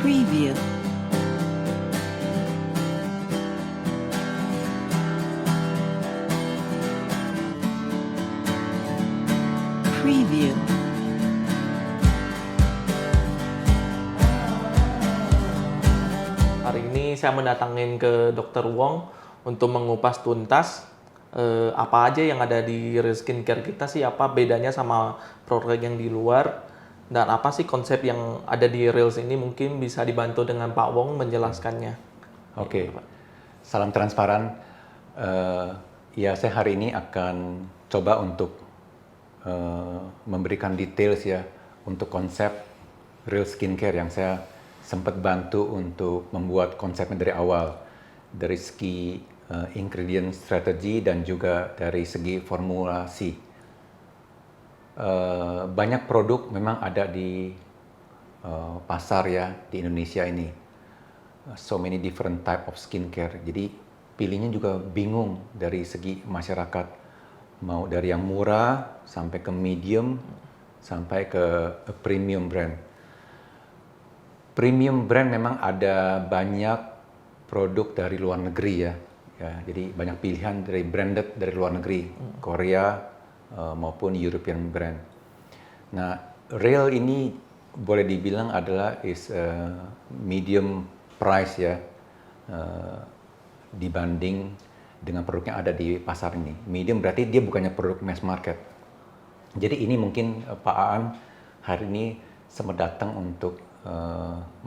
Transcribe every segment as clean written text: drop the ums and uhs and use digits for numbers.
Preview. Preview. Hari ini saya mendatangin ke Dr. Wong untuk mengupas tuntas apa aja yang ada di Real Skincare kita sih, apa bedanya sama produk yang di luar, dan apa sih konsep yang ada di Reels ini. Mungkin bisa dibantu dengan Pak Wong menjelaskannya. Oke, salam transparan. Ya, saya hari ini akan coba untuk memberikan details ya untuk konsep Real Skincare yang saya sempat bantu untuk membuat konsepnya dari awal, dari segi ingredient strategi dan juga dari segi formulasi. Banyak produk memang ada di pasar ya di Indonesia ini. So many different type of skincare. Jadi pilihnya juga bingung dari segi masyarakat. Mau dari yang murah sampai ke medium sampai ke premium brand. Premium brand memang ada banyak produk dari luar negeri ya. Jadi banyak pilihan dari branded dari luar negeri, Korea maupun European brand. Nah, Real ini boleh dibilang adalah medium price ya dibanding dengan produk yang ada di pasar ini. Medium berarti dia bukannya produk mass market. Jadi ini mungkin Pak Aan hari ini sempat datang untuk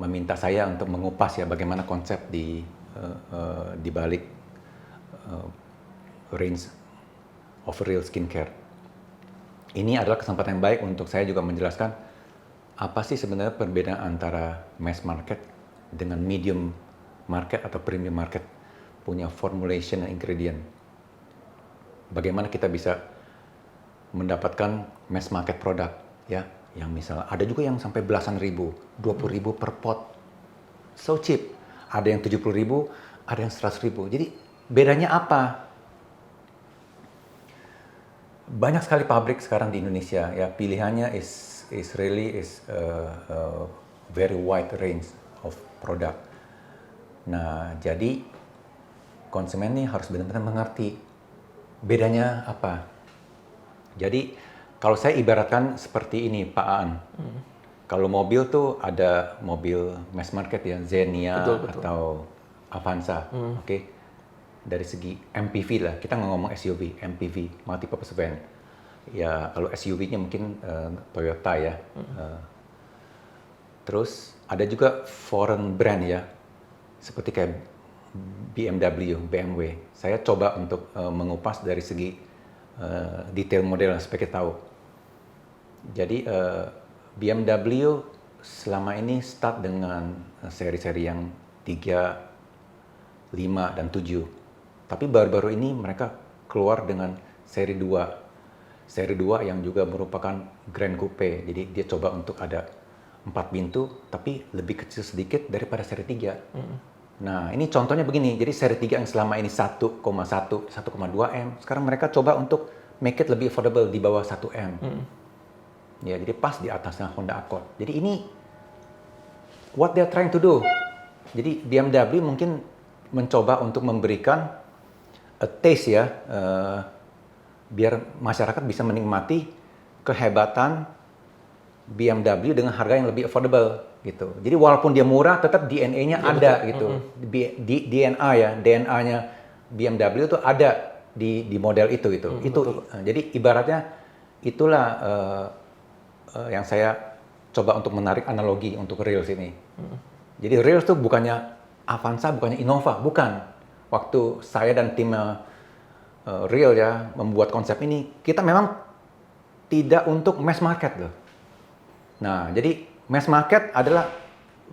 meminta saya untuk mengupas ya bagaimana konsep di balik range of Real Skincare. Ini adalah kesempatan yang baik untuk saya juga menjelaskan apa sih sebenarnya perbedaan antara mass market dengan medium market atau premium market punya formulation dan ingredient. Bagaimana kita bisa mendapatkan mass market produk ya, yang misalnya ada juga yang sampai belasan ribu, 20.000 per pot. So cheap. Ada yang 70.000, ada yang 100.000. Jadi bedanya apa? Banyak sekali pabrik sekarang di Indonesia ya, pilihannya is really very wide range of product. Nah, jadi konsumen ini harus benar-benar mengerti bedanya apa. Jadi kalau saya ibaratkan seperti ini Pak Aan. Kalau mobil tuh ada mobil mass market ya, Xenia Betul. atau Avanza. Oke. Dari segi MPV lah, kita nggak ngomong SUV, MPV, multi-purpose van. Ya, kalau SUV-nya mungkin Toyota ya. Terus ada juga foreign brand ya, seperti kayak BMW. Saya coba untuk mengupas dari segi detail model supaya kita tahu. Jadi BMW selama ini start dengan seri-seri yang 3, 5, dan 7. Tapi baru-baru ini mereka keluar dengan seri 2. Seri 2 yang juga merupakan Grand Coupe. Jadi dia coba untuk ada 4 pintu, tapi lebih kecil sedikit daripada seri 3. Nah, ini contohnya begini. Jadi seri 3 yang selama ini 1,1, 1,2 M, sekarang mereka coba untuk make it lebih affordable di bawah 1 M. Ya, jadi pas di atasnya Honda Accord. Jadi ini what they're trying to do. Jadi BMW mungkin mencoba untuk memberikan a taste ya, biar masyarakat bisa menikmati kehebatan BMW dengan harga yang lebih affordable gitu. Jadi walaupun dia murah, tetap DNA-nya ada gitu. DNA-nya BMW itu ada di model itu gitu. Jadi ibaratnya itulah yang saya coba untuk menarik analogi untuk Reels ini. Jadi Reels itu bukannya Avanza, bukannya Innova, bukan. Waktu saya dan tim Real ya membuat konsep ini, kita memang tidak untuk mass market loh. Nah, jadi mass market adalah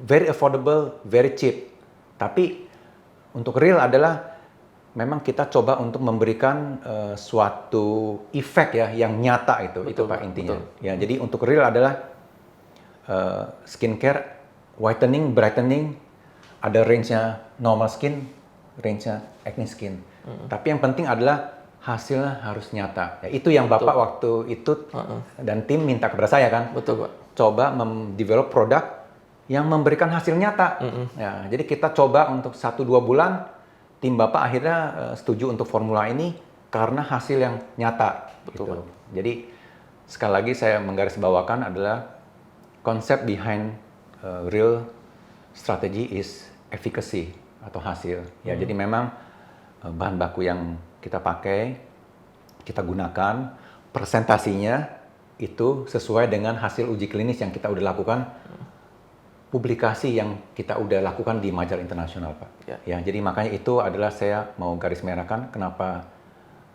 very affordable, very cheap. Tapi untuk Real adalah memang kita coba untuk memberikan suatu efek ya yang nyata itu Pak intinya. Ya, jadi untuk Real adalah skincare, whitening, brightening, ada range-nya normal skin, range-nya acne skin. Tapi yang penting adalah hasilnya harus nyata. Ya, itu yang Bapak waktu itu dan tim minta kepada saya kan. Betul, Pak. Coba mendevelop produk yang memberikan hasil nyata. Ya, jadi kita coba untuk 1-2 bulan, tim Bapak akhirnya setuju untuk formula ini karena hasil yang nyata. Betul, Gitu. Jadi sekali lagi saya menggarisbawakan adalah konsep behind real strategy is efficacy atau hasil. Ya, jadi memang bahan baku yang kita pakai, kita gunakan, presentasinya itu sesuai dengan hasil uji klinis yang kita udah lakukan, publikasi yang kita udah lakukan di majalah internasional, Pak. Ya, jadi makanya itu adalah saya mau garis merahkan kenapa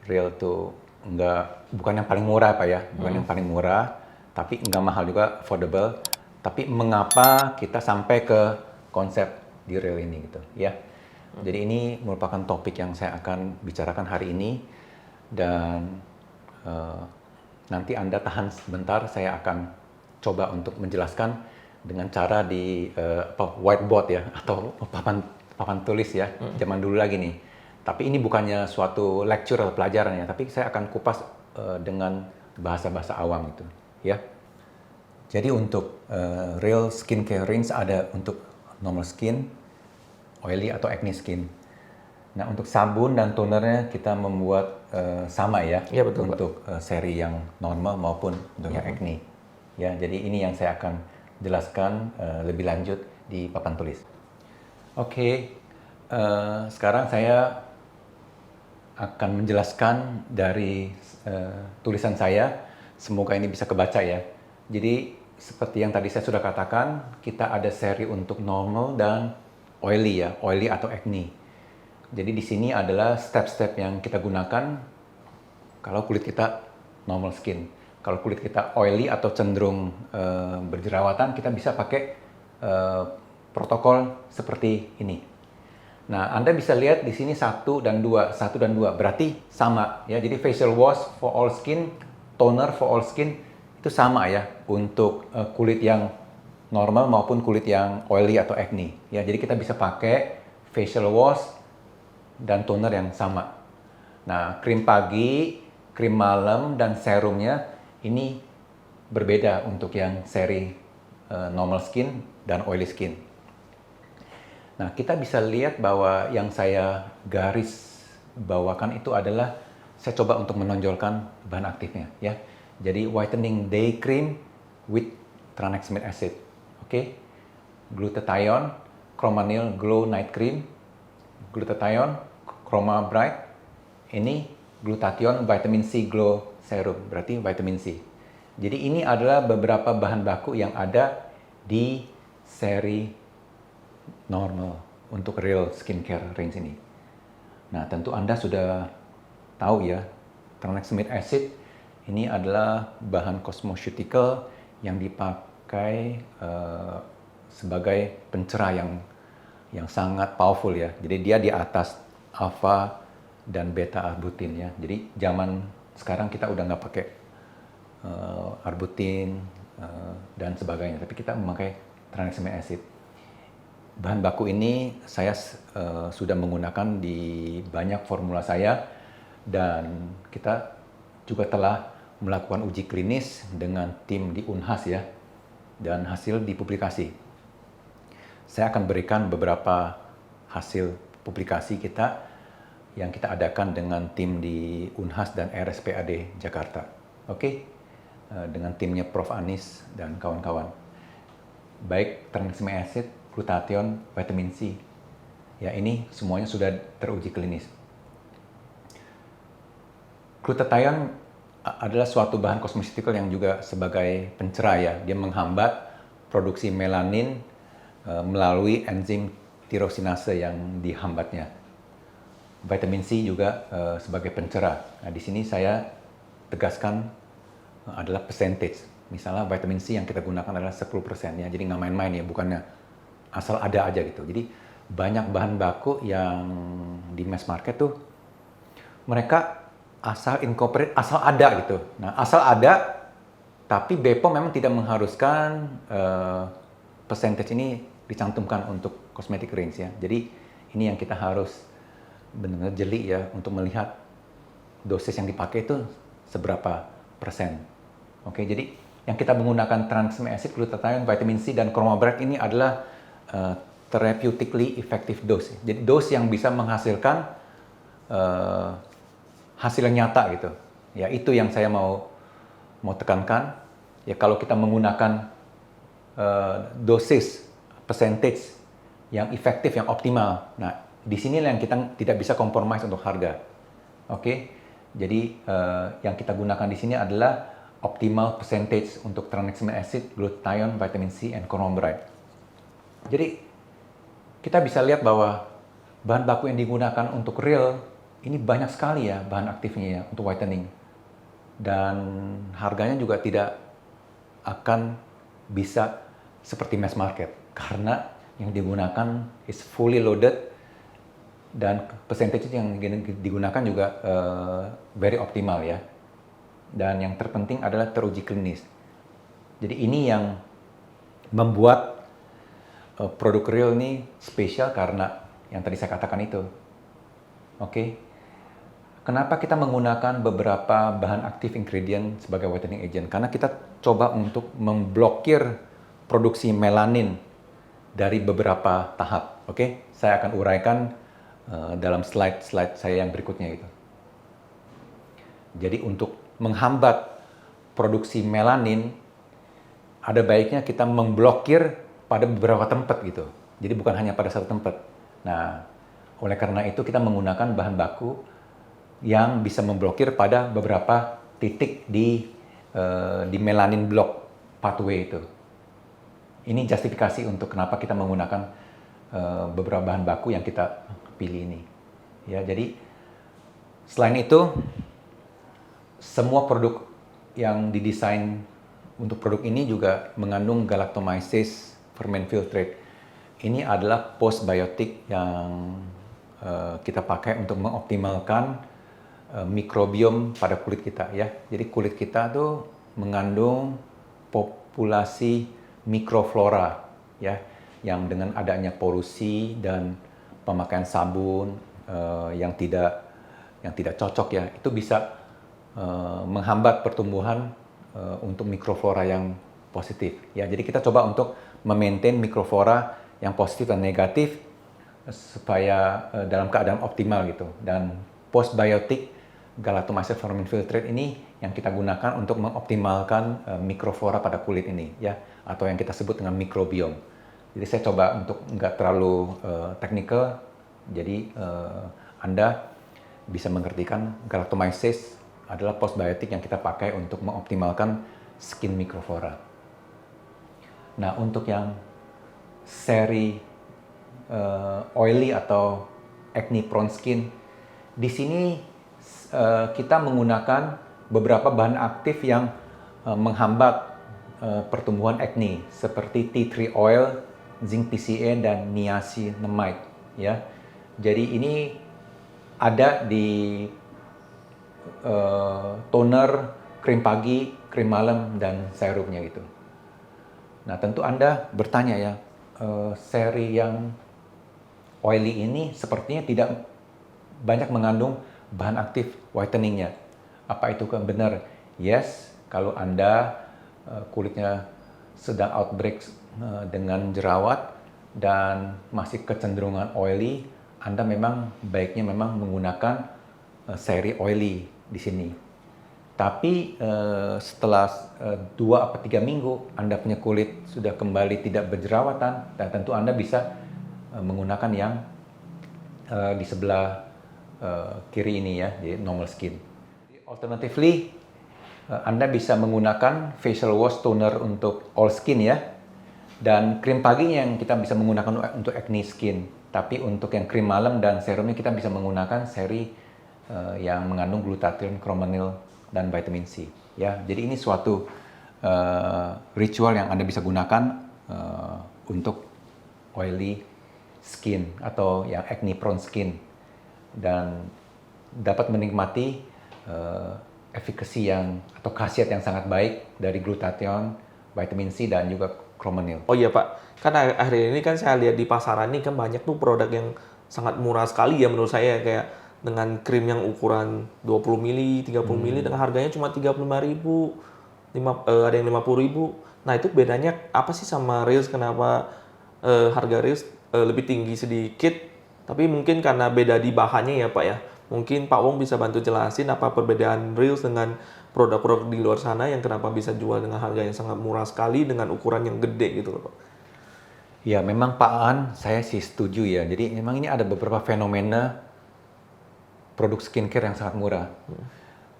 Real tuh bukan yang paling murah, Pak ya, bukan yang paling murah, tapi nggak mahal juga, affordable. Tapi mengapa kita sampai ke konsep di Real ini gitu, ya. Jadi ini merupakan topik yang saya akan bicarakan hari ini dan nanti Anda tahan sebentar, saya akan coba untuk menjelaskan dengan cara di whiteboard ya, atau papan tulis ya, zaman dulu lagi nih. Tapi ini bukannya suatu lecture atau pelajaran ya, tapi saya akan kupas dengan bahasa-bahasa awam gitu, ya. Jadi untuk Real skincare range ada untuk normal skin, oily atau acne skin. Nah, untuk sabun dan tonernya kita membuat sama ya, betul, untuk seri yang normal maupun untuk yang acne. Ya, jadi ini yang saya akan jelaskan lebih lanjut di papan tulis. Oke, sekarang saya akan menjelaskan dari tulisan saya. Semoga ini bisa kebaca ya. Jadi seperti yang tadi saya sudah katakan, kita ada seri untuk normal dan oily ya, oily atau acne. Jadi di sini adalah step-step yang kita gunakan kalau kulit kita normal skin. Kalau kulit kita oily atau cenderung berjerawatan, kita bisa pakai protokol seperti ini. Nah, Anda bisa lihat di sini 1 dan 2, berarti sama ya. Jadi facial wash for all skin, toner for all skin itu sama ya untuk kulit yang normal maupun kulit yang oily atau acne. Ya, jadi kita bisa pakai facial wash dan toner yang sama. Nah, krim pagi, krim malam dan serumnya ini berbeda untuk yang seri normal skin dan oily skin. Nah, kita bisa lihat bahwa yang saya garis bawakan itu adalah saya coba untuk menonjolkan bahan aktifnya ya. Jadi whitening day cream with tranexamic acid. Oke. Glutathione, Chromanil Glow Night Cream, Glutathione, Chroma Bright. Ini Glutathione Vitamin C Glow Serum, berarti vitamin C. Jadi ini adalah beberapa bahan baku yang ada di seri normal untuk Real skincare range ini. Nah, tentu Anda sudah tahu ya, tranexamic acid ini adalah bahan cosmeceutical yang dipakai sebagai pencerah yang sangat powerful ya. Jadi dia di atas alpha dan beta arbutin ya. Jadi zaman sekarang kita udah nggak pakai arbutin dan sebagainya, tapi kita memakai tranexamic acid. Bahan baku ini saya sudah menggunakan di banyak formula saya dan kita juga telah melakukan uji klinis dengan tim di Unhas ya dan hasil dipublikasi. Saya akan berikan beberapa hasil publikasi kita yang kita adakan dengan tim di Unhas dan RSPAD Jakarta. Oke? Dengan timnya Prof. Anis dan kawan-kawan. Baik tranexamic acid, glutathione, vitamin C. Ya, ini semuanya sudah teruji klinis. Glutathione adalah suatu bahan cosmeceutical yang juga sebagai pencerah ya. Dia menghambat produksi melanin melalui enzim tirosinase yang dihambatnya. Vitamin C juga sebagai pencerah. Nah, di sini saya tegaskan adalah percentage. Misalnya vitamin C yang kita gunakan adalah 10% ya. Jadi nggak main-main ya, bukannya asal ada aja gitu. Jadi banyak bahan baku yang di mass market tuh mereka asal incorporate, asal ada gitu. Nah, asal ada, tapi BPOM memang tidak mengharuskan percentage ini dicantumkan untuk cosmetic range ya. Jadi ini yang kita harus benar-benar jeli ya untuk melihat dosis yang dipakai itu seberapa persen. Oke, jadi yang kita menggunakan tranexamic acid, glutathione, vitamin C, dan chromobrite ini adalah therapeutically effective dose. Jadi dose yang bisa menghasilkan hasil yang nyata gitu. Ya itu yang saya mau tekankan. Ya kalau kita menggunakan dosis, percentage yang efektif, yang optimal. Nah di sinilah yang kita tidak bisa compromise untuk harga. Oke, jadi yang kita gunakan di sini adalah optimal percentage untuk tranexamic acid, glutathione, vitamin C, and chromobrite. Jadi kita bisa lihat bahwa bahan baku yang digunakan untuk real ini banyak sekali ya bahan aktifnya ya untuk whitening. Dan harganya juga tidak akan bisa seperti mass market karena yang digunakan is fully loaded dan percentage yang digunakan juga very optimal ya. Dan yang terpenting adalah teruji klinis. Jadi ini yang membuat produk real ini spesial karena yang tadi saya katakan itu. Oke. Kenapa kita menggunakan beberapa bahan aktif ingredient sebagai whitening agent? Karena kita coba untuk memblokir produksi melanin dari beberapa tahap. Oke, saya akan uraikan dalam slide saya yang berikutnya itu. Jadi untuk menghambat produksi melanin, ada baiknya kita memblokir pada beberapa tempat gitu. Jadi bukan hanya pada satu tempat. Nah, oleh karena itu kita menggunakan bahan baku yang bisa memblokir pada beberapa titik di melanin block pathway itu. Ini justifikasi untuk kenapa kita menggunakan beberapa bahan baku yang kita pilih ini. Ya, jadi selain itu semua produk yang didesain untuk produk ini juga mengandung galactomyces ferment filtrate. Ini adalah postbiotik yang kita pakai untuk mengoptimalkan mikrobiom pada kulit kita ya. Jadi kulit kita tuh mengandung populasi mikroflora ya, yang dengan adanya polusi dan pemakaian sabun yang tidak cocok ya, itu bisa menghambat pertumbuhan untuk mikroflora yang positif ya. Jadi kita coba untuk memaintain mikroflora yang positif dan negatif supaya dalam keadaan optimal gitu. Dan postbiotik galactomyces ferment filtrate ini yang kita gunakan untuk mengoptimalkan mikroflora pada kulit ini ya, atau yang kita sebut dengan mikrobiom. Jadi saya coba untuk nggak terlalu technical, jadi Anda bisa mengertikan galactomyces adalah postbiotik yang kita pakai untuk mengoptimalkan skin mikroflora. Nah, untuk yang seri oily atau acne prone skin, di sini kita menggunakan beberapa bahan aktif yang menghambat pertumbuhan acne seperti tea tree oil, zinc PCA, dan niacinamide ya. Jadi ini ada di toner, krim pagi, krim malam, dan serumnya gitu. Nah, tentu Anda bertanya ya, seri yang oily ini sepertinya tidak banyak mengandung bahan aktif whiteningnya. Apa itu kan benar? Yes, kalau Anda kulitnya sedang outbreak dengan jerawat dan masih kecenderungan oily, Anda memang baiknya memang menggunakan seri oily di sini. Tapi setelah 2 atau 3 minggu Anda punya kulit sudah kembali tidak berjerawatan, dan tentu Anda bisa menggunakan yang di sebelah kiri ini ya, jadi normal skin. Alternatively, Anda bisa menggunakan facial wash toner untuk all skin ya, dan krim pagi yang kita bisa menggunakan untuk acne skin. Tapi untuk yang krim malam dan serumnya kita bisa menggunakan seri yang mengandung glutathione, chromanil, dan vitamin C. Ya, jadi ini suatu ritual yang Anda bisa gunakan untuk oily skin atau yang acne prone skin, dan dapat menikmati efikasi yang atau khasiat yang sangat baik dari glutathione, vitamin C, dan juga chromanil. Oh iya Pak, kan akhir ini kan saya lihat di pasaran ini kan banyak tuh produk yang sangat murah sekali ya menurut saya, kayak dengan krim yang ukuran 20 mili, 30 mili dengan harganya cuma 35.000. ada yang 50.000. Nah itu bedanya apa sih sama Reels? Kenapa harga Reels lebih tinggi sedikit? Tapi mungkin karena beda di bahannya ya Pak ya. Mungkin Pak Wong bisa bantu jelasin apa perbedaan Reels dengan produk-produk di luar sana yang kenapa bisa jual dengan harga yang sangat murah sekali dengan ukuran yang gede gitu loh Pak. Ya, memang Pak Aan, saya sih setuju ya. Jadi memang ini ada beberapa fenomena produk skincare yang sangat murah.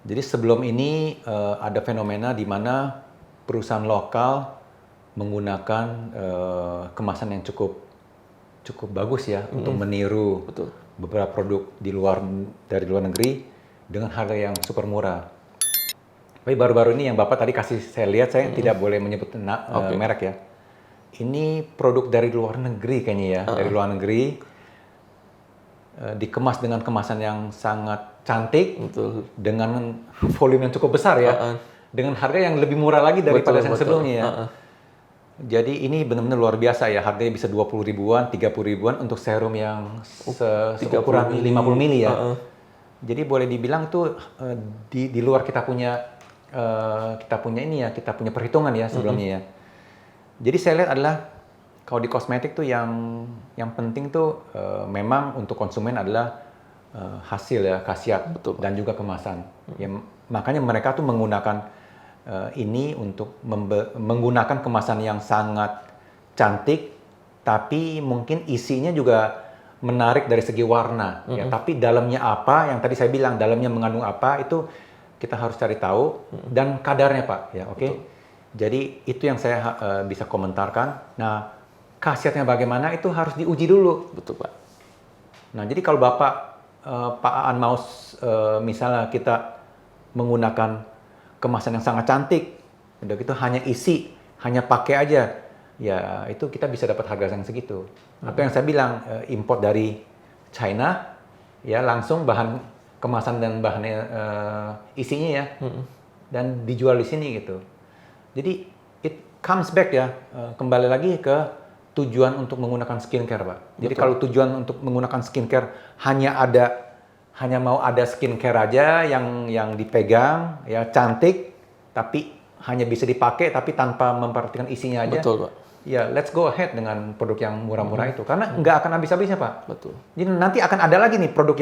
Jadi sebelum ini ada fenomena di mana perusahaan lokal menggunakan kemasan yang cukup bagus ya untuk meniru Betul. beberapa produk dari luar negeri dengan harga yang super murah. Tapi baru-baru ini yang Bapak tadi kasih saya lihat, saya tidak boleh menyebut merek ya. Ini produk dari luar negeri kayaknya ya, dari luar negeri, dikemas dengan kemasan yang sangat cantik, Betul. dengan volume yang cukup besar ya, dengan harga yang lebih murah lagi daripada yang sebelumnya ya. Jadi ini benar-benar luar biasa ya, harganya bisa 20 ribuan, 30 ribuan untuk serum yang seukuran 50 mili ya. Jadi boleh dibilang tuh di luar kita punya ini ya, kita punya perhitungan ya sebelumnya ya. Jadi saya lihat adalah kalau di kosmetik tuh yang penting tuh memang untuk konsumen adalah hasil ya, khasiat. Betul, Pak. Dan juga kemasan. Ya, makanya mereka tuh menggunakan ini untuk menggunakan kemasan yang sangat cantik, tapi mungkin isinya juga menarik dari segi warna. Ya, tapi dalamnya apa? Yang tadi saya bilang dalamnya mengandung apa itu kita harus cari tahu dan kadarnya Pak. Ya, oke. Jadi itu yang saya bisa komentarkan. Nah, khasiatnya bagaimana itu harus diuji dulu. Betul Pak. Nah, jadi kalau Pak Aan mau misalnya kita menggunakan kemasan yang sangat cantik, udah gitu hanya isi, hanya pakai aja, ya itu kita bisa dapat harga yang segitu. Atau yang saya bilang import dari China, ya langsung bahan kemasan dan bahannya isinya ya, dan dijual di sini gitu. Jadi it comes back ya, kembali lagi ke tujuan untuk menggunakan skincare Pak. Jadi kalau tujuan untuk menggunakan skincare hanya mau ada skincare aja yang dipegang ya cantik, tapi hanya bisa dipakai tapi tanpa memperhatikan isinya aja. Betul Pak. Ya let's go ahead dengan produk yang murah-murah itu karena nggak akan habis-habisnya Pak. Betul. Jadi nanti akan ada lagi nih produk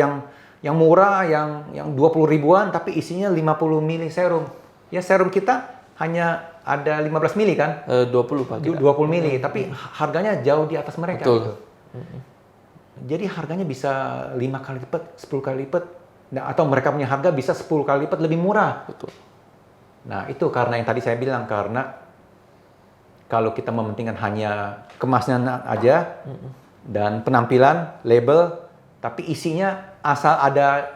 yang murah yang 20 ribuan tapi isinya 50 mili serum. Ya serum kita hanya ada 15 mili kan? 20 Pak. 20 mili, tapi harganya jauh di atas mereka. Betul. Gitu. Jadi harganya bisa 5 kali lipat, 10 kali lipat. Nah, atau mereka punya harga bisa 10 kali lipat lebih murah. Betul. Nah itu karena yang tadi saya bilang, karena kalau kita mementingkan hanya kemasan aja dan penampilan, label, tapi isinya asal ada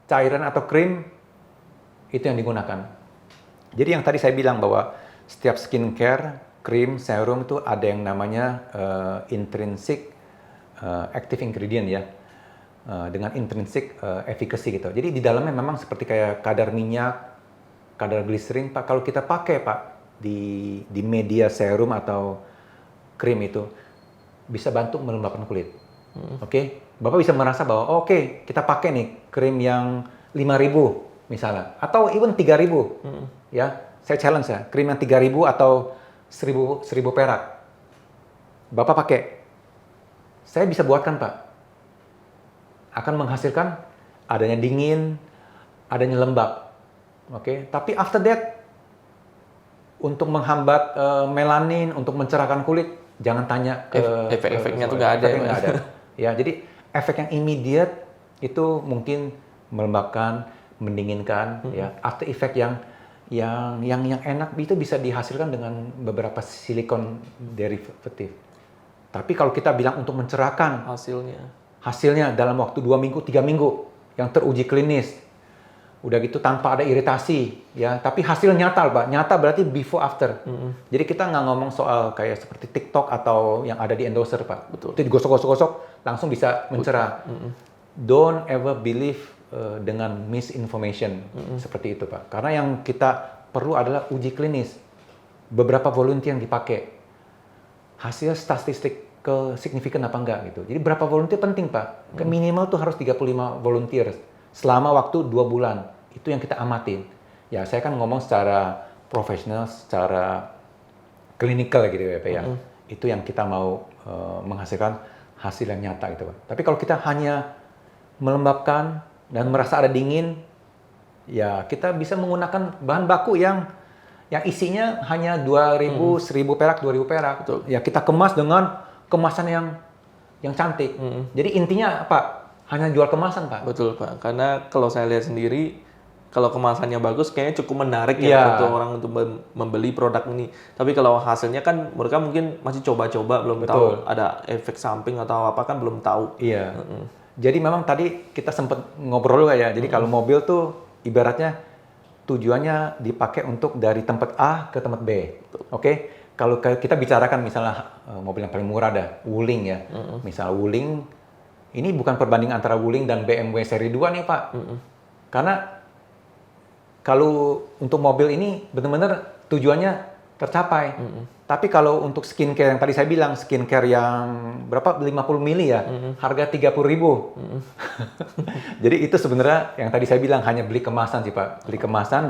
cairan atau krim, itu yang digunakan. Jadi yang tadi saya bilang bahwa setiap skincare, krim, serum itu ada yang namanya intrinsic active ingredient ya, dengan intrinsic efficacy gitu. Jadi di dalamnya memang seperti kayak kadar minyak, kadar gliserin Pak. Kalau kita pakai Pak di media serum atau krim itu bisa bantu melembabkan kulit. Oke, Bapak bisa merasa bahwa oke, kita pakai nih krim yang 5.000 misalnya, atau even 3.000. Ya, saya challenge ya, krim yang 3.000 atau 1.000 perak. Bapak pakai, saya bisa buatkan Pak. Akan menghasilkan adanya dingin, adanya lembab. Oke, tapi after that, untuk menghambat melanin, untuk mencerahkan kulit, jangan tanya ke efek-efeknya tuh nggak ada. Efeknya nggak ada. Ya, jadi efek yang immediate itu mungkin melembabkan, mendinginkan, ya. After effect yang enak itu bisa dihasilkan dengan beberapa silikon derivatif. Tapi kalau kita bilang untuk mencerahkan hasilnya dalam waktu 2 minggu, 3 minggu yang teruji klinis, udah gitu tanpa ada iritasi, ya. Tapi hasil nyata Pak, nyata berarti before after. Jadi kita nggak ngomong soal kayak seperti TikTok atau yang ada di endorser Pak. Betul. Itu digosok-gosok langsung bisa mencerah. Don't ever believe dengan misinformation seperti itu Pak. Karena yang kita perlu adalah uji klinis. Beberapa volunteer yang dipakai. Hasil statistik signifikan apa enggak gitu. Jadi berapa volunteer penting Pak? Minimal tuh harus 35 volunteer selama waktu 2 bulan. Itu yang kita amatin. Ya saya kan ngomong secara profesional, secara klinikal gitu ya Pak ya. Itu yang kita mau menghasilkan hasil yang nyata gitu Pak. Tapi kalau kita hanya melembabkan dan merasa ada dingin, ya kita bisa menggunakan bahan baku yang isinya hanya 2.000, 1.000 perak, 2.000 perak. Betul. Ya kita kemas dengan kemasan yang cantik. Jadi intinya apa? Hanya jual kemasan Pak. Betul Pak, karena kalau saya lihat sendiri, kalau kemasannya bagus kayaknya cukup menarik Iya. ya untuk orang untuk membeli produk ini. Tapi kalau hasilnya kan mereka mungkin masih coba-coba, belum Betul. tahu ada efek samping atau apa kan belum tahu. Iya. Jadi memang tadi kita sempat ngobrol juga ya. Jadi kalau mobil tuh ibaratnya tujuannya dipakai untuk dari tempat A ke tempat B. Oke. Kalau kita bicarakan misalnya mobil yang paling murah ada Wuling ya. Misal Wuling, ini bukan perbanding antara Wuling dan BMW seri 2 nih Pak. Karena kalau untuk mobil ini benar-benar tujuannya tercapai. Tapi kalau untuk skincare yang tadi saya bilang, skincare yang berapa? 50 mili ya, harga 30.000. Jadi itu sebenarnya yang tadi saya bilang hanya beli kemasan sih Pak. Beli kemasan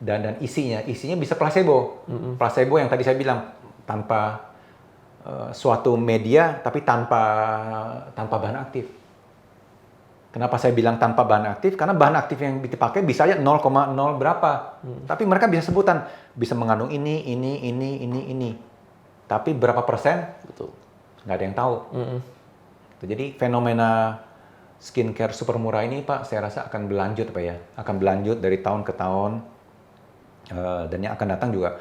dan isinya bisa placebo. Placebo yang tadi saya bilang tanpa suatu media tapi tanpa bahan aktif. Kenapa saya bilang tanpa bahan aktif? Karena bahan aktif yang dipakai bisa aja 0,0 berapa. Tapi mereka bisa sebutan, bisa mengandung ini. Tapi berapa persen? Betul. Nggak ada yang tahu. Jadi fenomena skincare super murah ini Pak, saya rasa akan berlanjut Pak ya. Akan berlanjut dari tahun ke tahun. Dan yang akan datang juga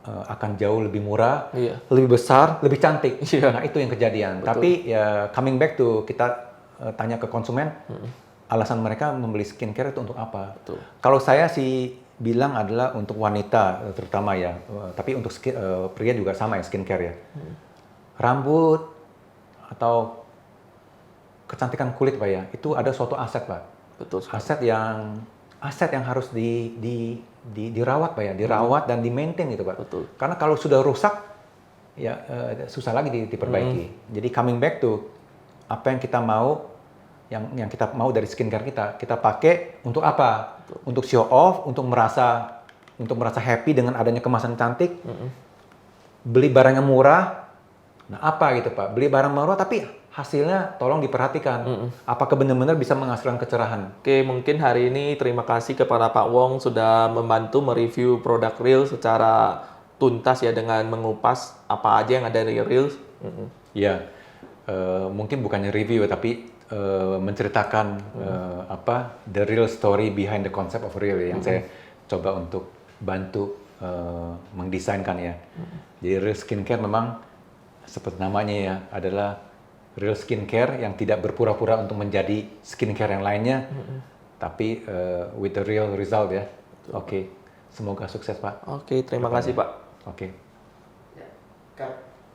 akan jauh lebih murah, lebih besar, lebih cantik. Nah itu yang kejadian. Betul. Tapi ya coming back to kita tanya ke konsumen, alasan mereka membeli skincare itu untuk apa? Betul. Kalau saya sih bilang adalah untuk wanita terutama ya, tapi untuk pria juga sama ya skincare ya. Rambut atau kecantikan kulit Pak ya, itu ada suatu aset Pak. Betul. Aset yang harus dirawat Pak ya, dirawat dan di-maintain gitu Pak. Betul. Karena kalau sudah rusak ya susah lagi diperbaiki. Jadi coming back to apa yang kita mau, yang kita mau dari skincare kita pakai untuk apa? Betul. Untuk show off, untuk merasa happy dengan adanya kemasan cantik. Beli barang yang murah. Nah, apa gitu Pak? Beli barang murah tapi hasilnya tolong diperhatikan. Apakah benar-benar bisa menghasilkan kecerahan? Oke, mungkin hari ini terima kasih kepada Pak Wong sudah membantu mereview produk Reels secara tuntas ya, dengan mengupas apa aja yang ada di Reels. Ya. Mungkin bukannya review tapi menceritakan the real story behind the concept of Reel yang saya coba untuk bantu mendesainkan ya. Jadi Reel Skincare memang seperti namanya ya, adalah real skincare yang tidak berpura-pura untuk menjadi skincare yang lainnya, tapi with the real result ya. Oke. Semoga sukses Pak. Oke, terima kasih Pak. Oke. Ya, Kak.